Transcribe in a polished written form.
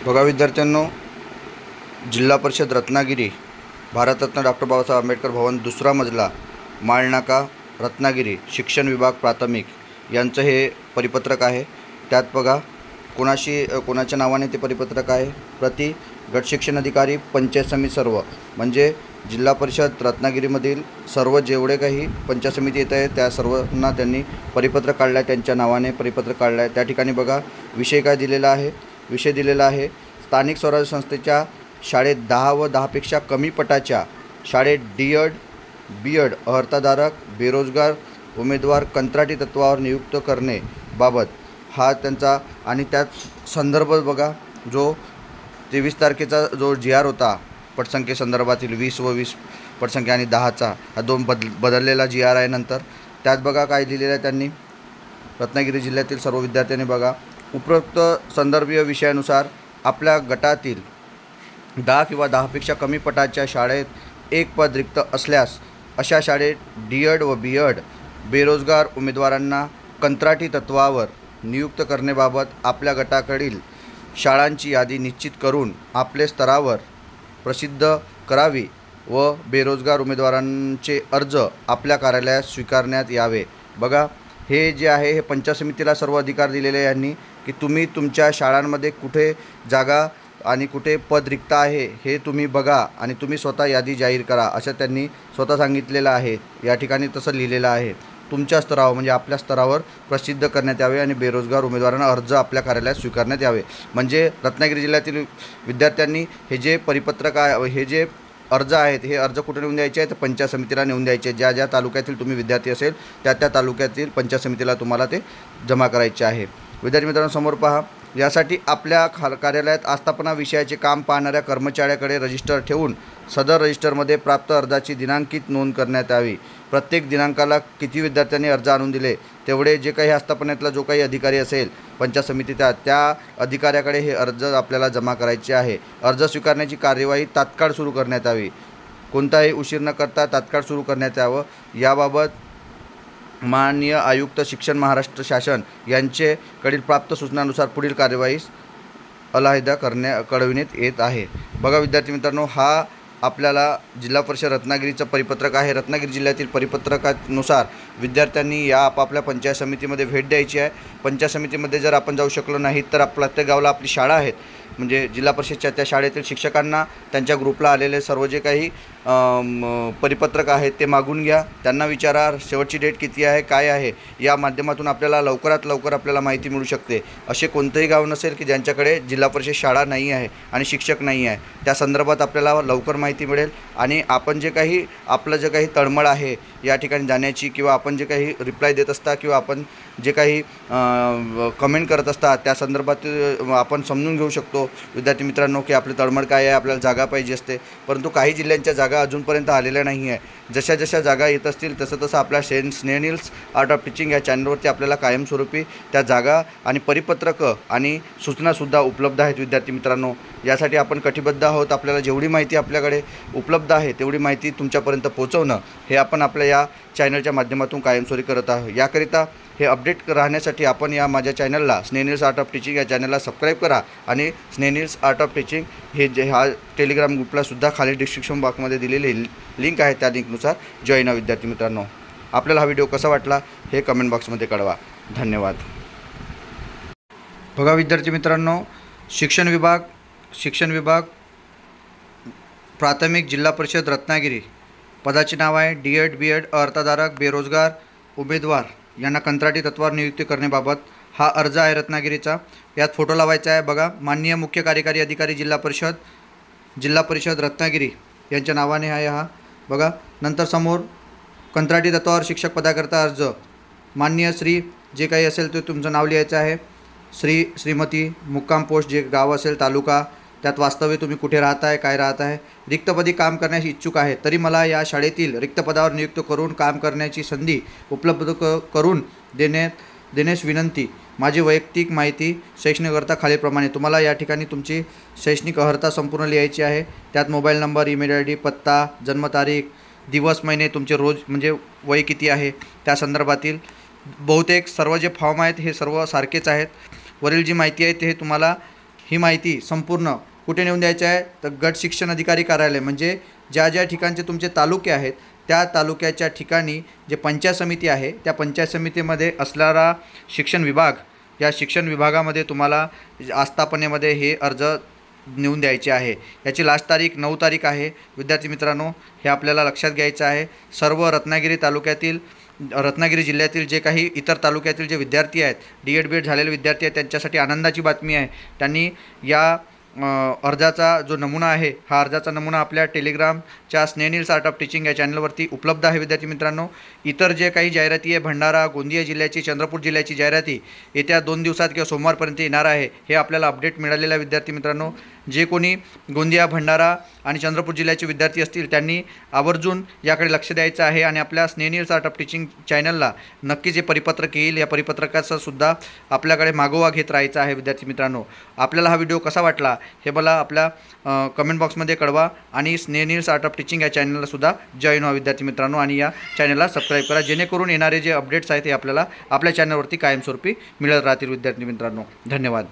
बघा विद्यार्थ्यांनो, जिल्हा परिषद रत्नागिरी, भारतरत्न डॉक्टर बाबासाहेब आंबेडकर भवन, दुसरा मजला, माळनाका, रत्नागिरी, शिक्षण विभाग प्राथमिक यांचं हे परिपत्रक आहे। त्यात बघा कोणाच्या नावाने ते परिपत्रक आहे। प्रति गट शिक्षण अधिकारी, पंचायत समिती सर्व, म्हणजे जिल्हा परिषद रत्नागिरीमधील सर्व जेवढे काही पंचायत समिती येत आहे त्या सर्वांना त्यांनी परिपत्रक काढलं आहे, त्यांच्या नावाने परिपत्रक काढलं आहे। त्या ठिकाणी बघा विषय काय दिलेला आहे। विषय दिलेला आहे, स्थानिक स्वराज्य संस्थेच्या शाळेत 10 व 10पेक्षा कमी पटाच्या शाळेत डी.एड. बी.एड. अर्हताधारक बेरोजगार उमेदवार कंत्राटी तत्त्वावर नियुक्त करणे बाबत हा त्यांचा। आणि त्यात संदर्भ बघा, जो 23 तारखेचा जो जी.आर. होता पटसंख्येसंदर्भातील 20 व 20 पटसंख्या आणि 10चा हा दोन बदललेला जी.आर. आहे। नंतर त्यात बघा काय दिलेलं आहे त्यांनी, रत्नागिरी जिल्ह्यातील सर्व विद्यार्थ्यांनी बघा, उपरोक्त संदर्भीय विषयानुसार आपल्या गटातील 10 किंवा 10पेक्षा कमी पटाच्या शाळेत एक पद रिक्त असल्यास अशा शाळेत डी.एड. व बी.एड. बेरोजगार उमेदवारांना कंत्राटी तत्त्वावर नियुक्त करण्याबाबत आपल्या गटाकडील शाळांची यादी निश्चित करून आपल्या स्तरावर प्रसिद्ध करावी व बेरोजगार उमेदवारांचे अर्ज आपल्या कार्यालयात स्वीकारण्यात यावे। बघा हे जे आहे हे पंचायत समितीला सर्व अधिकार दिलेले यांनी, की तुम्ही तुमच्या शाळांमध्ये कुठे जागा आणि कुठे पद रिक्त आहे हे तुम्ही बघा आणि तुम्ही स्वतः यादी जाहीर करा, असं त्यांनी स्वतः सांगितलेलं आहे। या ठिकाणी तसं लिहिलेलं आहे, तुमच्या स्तरावर म्हणजे आपल्या स्तरावर प्रसिद्ध करण्यात यावे आणि बेरोजगार उमेदवारांना अर्ज आपल्या कार्यालयात स्वीकारण्यात यावे। म्हणजे रत्नागिरी जिल्ह्यातील विद्यार्थ्यांनी हे जे परिपत्रक आहे, हे जे अर्ज आहेत, हे अर्ज कुठे नेऊन द्यायचे आहेत, तर पंचायत समितीला नेऊन द्यायचे। ज्या ज्या तालुक्यातील तुम्ही विद्यार्थी असेल त्या त्या तालुक्यातील पंचायत समितीला तुम्हाला ते जमा करायचे आहे। विद्यार्थी मित्रांनो, समोर पहा, यासाठी आपल्या कार्यालयात आस्थापना विषयाचे काम पाहणाऱ्या कर्मचाऱ्याकडे रजिस्टर ठेवून सदर रजिस्टरमध्ये प्राप्त अर्जाची दिनांकित नोंद करण्यात यावी। प्रत्येक दिनांकाला किती विद्यार्थ्यांनी अर्ज आणून दिले तेवढे जे काही आस्थापनेतला जो काही अधिकारी असेल पंचायत समितीचा त्या अधिकाऱ्याकडे हे अर्ज आपल्याला जमा करायचे आहे। अर्ज स्वीकारण्याची कार्यवाही तात्काळ सुरू करण्यात यावी, कोणताही उशीर न करता तात्काळ सुरू करण्यात यावं। याबाबत माननीय आयुक्त शिक्षण महाराष्ट्र शासन यांचेकडील प्राप्त सूचनानुसार पुढील कार्यवाहीस अलहादा कळविण्यात येत आहे। बघा विद्यार्थी मित्रांनो, हा आपल्याला जिल्हा परिषद रत्नागिरीचं परिपत्रक आहे। रत्नागिरी जिल्ह्यातील परिपत्रकानुसार विद्यार्थ्यांनी या आपापल्या पंचायत समितीमध्ये भेट द्यायची आहे। पंचायत समितीमध्ये जर आपण जाऊ शकलो नाही तर प्रत्येक गावाला आपली शाळा आहेत, म्हणजे जिल्हा परिषदच्या त्या शाळेतील शिक्षकांना त्यांच्या ग्रुपला आलेले सर्व जे काही परिपत्रक आहेत ते मागून घ्या, त्यांना विचारा शेवटची डेट किती आहे, काय आहे। या माध्यमातून आपल्याला लवकरात लवकर आपल्याला माहिती मिळू शकते। असे कोणतेही गाव नसेल की ज्यांच्याकडे जिल्हा परिषद शाळा नाही आहे आणि शिक्षक नाही आहे, त्या संदर्भात आपल्याला लवकर माहिती मिळेल। आणि आपण जे काही आपलं जे काही तळमळ आहे या ठिकाणी जाण्याची, किंवा आपण जे काही रिप्लाय देत असता किंवा आपण जे काही कमेंट करत असतात त्या संदर्भात आपण समजून घेऊ शकतो विद्यार्थी मित्रांनो, की आपली तळमळ काय आहे, आपल्याला जागा पाहिजे असते, परंतु काही जिल्ह्यांच्या जागा अजूनपर्यंत आलेल्या नाही आहे। जशा जशा जागा येत असतील तसं आपल्या स्नेहनील्स आर्ट ऑफ टीचिंग या चॅनलवरती आपल्याला कायमस्वरूपी त्या जागा आणि परिपत्रकं आणि सूचनासुद्धा उपलब्ध आहेत। विद्यार्थी मित्रांनो, यासाठी आपण कटिबद्ध आहोत। आपल्याला जेवढी माहिती आपल्याकडे उपलब्ध आहे तेवढी माहिती तुमच्यापर्यंत पोहोचवणं हे आपण आपल्या या चॅनलच्या माध्यमातून कायमस्वरूपी करत आहोत। याकरिता हे अपडेट राहण्यासाठी आपण या माझ्या चॅनलला स्नेहनील्स आर्ट ऑफ टीचिंग या चॅनलला सबस्क्राईब करा आणि स्नेहनील्स आर्ट ऑफ टीचिंग हे जे हा टेलिग्राम ग्रुपलासुद्धा खाली डिस्क्रिप्शन बॉक्समध्ये दिलेली लिंक आहे, त्या लिंकनुसार जॉईन व्हा। विद्यार्थी मित्रांनो, आपल्याला हा व्हिडिओ कसा वाटला हे कमेंट बॉक्समध्ये कळवा। धन्यवाद। बघा विद्यार्थी मित्रांनो, शिक्षण विभाग प्राथमिक जिल्हा परिषद रत्नागिरी, पदाचे नाव आहे डी.एड. बी.एड. अर्हताधारक बेरोजगार उमेदवार यांना कंत्राटी तत्त्वावर नियुक्ती करण्याबाबत हा अर्ज आहे रत्नागिरीचा। यात फोटो लावायचा आहे। बघा, माननीय मुख्य कार्यकारी अधिकारी जिल्हा परिषद रत्नागिरी यांच्या नावाने आहे हा। बघा, नंतर समोर कंत्राटी तत्त्वावर शिक्षक पदाकरता अर्ज, माननीय श्री जे काही असेल ते तुमचं नाव लिहायचं आहे, श्रीमती, मुक्काम पोस्ट जे गाव असेल, तालुका, त्यात वास्तव्य तुम्ही कुठे राहत आहे, काय राहत आहे, रिक्तपदी काम करण्यास इच्छुक आहे तरी मला या शाळेतील रिक्तपदावर नियुक्त करून काम करण्याची संधी उपलब्ध करून देण्यास विनंती। माझी वैयक्तिक माहिती शैक्षणिक अर्हता खालीलप्रमाणे। तुम्हाला या ठिकाणी तुमची शैक्षणिक अर्हता संपूर्ण लिहायची आहे। त्यात mobile number, email I D, पत्ता, जन्मतारीख, दिवस, महिने, तुमचे रोज म्हणजे वय किती आहे त्या संदर्भातील बहुतेक सर्व जे फॉर्म आहेत हे सर्व सारखेच आहेत। वरील जी माहिती आहे ते तुम्हाला ही माहिती संपूर्ण कुठे नेऊन द्यायची आहे तर गट शिक्षण अधिकारी कार्यालय, म्हणजे ज्या ज्या ठिकाणचे तुमचे तालुके आहेत त्या तालुक्याच्या ठिकाणी जे पंचायत समिती आहे त्या पंचायत समितीमध्ये असणारा शिक्षण विभाग, या शिक्षण विभागामध्ये तुम्हाला आस्थापनेमध्ये हे अर्ज नेऊन द्यायचे आहे। याची लास्ट तारीख 9 तारीख आहे विद्यार्थी मित्रांनो, हे आपल्याला लक्षात घ्यायचं आहे। सर्व रत्नागिरी जिल्ह्यातील जे काही इतर तालुक्यातील जे विद्यार्थी आहेत, DED BED झालेले विद्यार्थी आहेत, त्यांच्यासाठी आनंदाची बातमी आहे। त्यांनी या अर्जाचा जो नमुना आहे, हा अर्जाचा नमुना आपल्या टेलिग्रामच्या स्नेहनील आर्ट ऑफ टीचिंग या चॅनलवरती उपलब्ध आहे विद्यार्थी मित्रांनो। इतर जे काही जाहिराती आहे, भंडारा, गोंदिया जिल्ह्याची, चंद्रपूर जिल्ह्याची जाहिराती येत्या 2 दिवसात किंवा सोमवारपर्यंत येणार आहे, हे आपल्याला अपडेट मिळालेलं आहे विद्यार्थी मित्रांनो। जे कोणी गोंदिया, भंडारा आणि चंद्रपूर जिल्ह्याचे विद्यार्थी असतील त्यांनी आवर्जून याकडे लक्ष द्यायचं आहे आणि आपल्या स्नेहनील आर्ट ऑफ टीचिंग चॅनलला नक्की जे परिपत्रक येईल या परिपत्रकाचा सुद्धा आपल्याकडे मागोवा घेत राहायचा आहे विद्यार्थी मित्रांनो। आपल्याला हा व्हिडिओ कसा वाटला हे मला आपल्या कमेंट बॉक्समध्ये कळवा आणि स्नेहनील आर्ट ऑफ टीचिंग या चॅनलला सुद्धा जॉईन व्हा विद्यार्थी मित्रांनो, आणि या चॅनलला सबस्क्राईब करा, जेणेकरून येणारे जे अपडेट्स आहेत ते आपल्याला आपल्या चॅनलवरती कायमस्वरूपी मिळत राहतील विद्यार्थी मित्रांनो। धन्यवाद।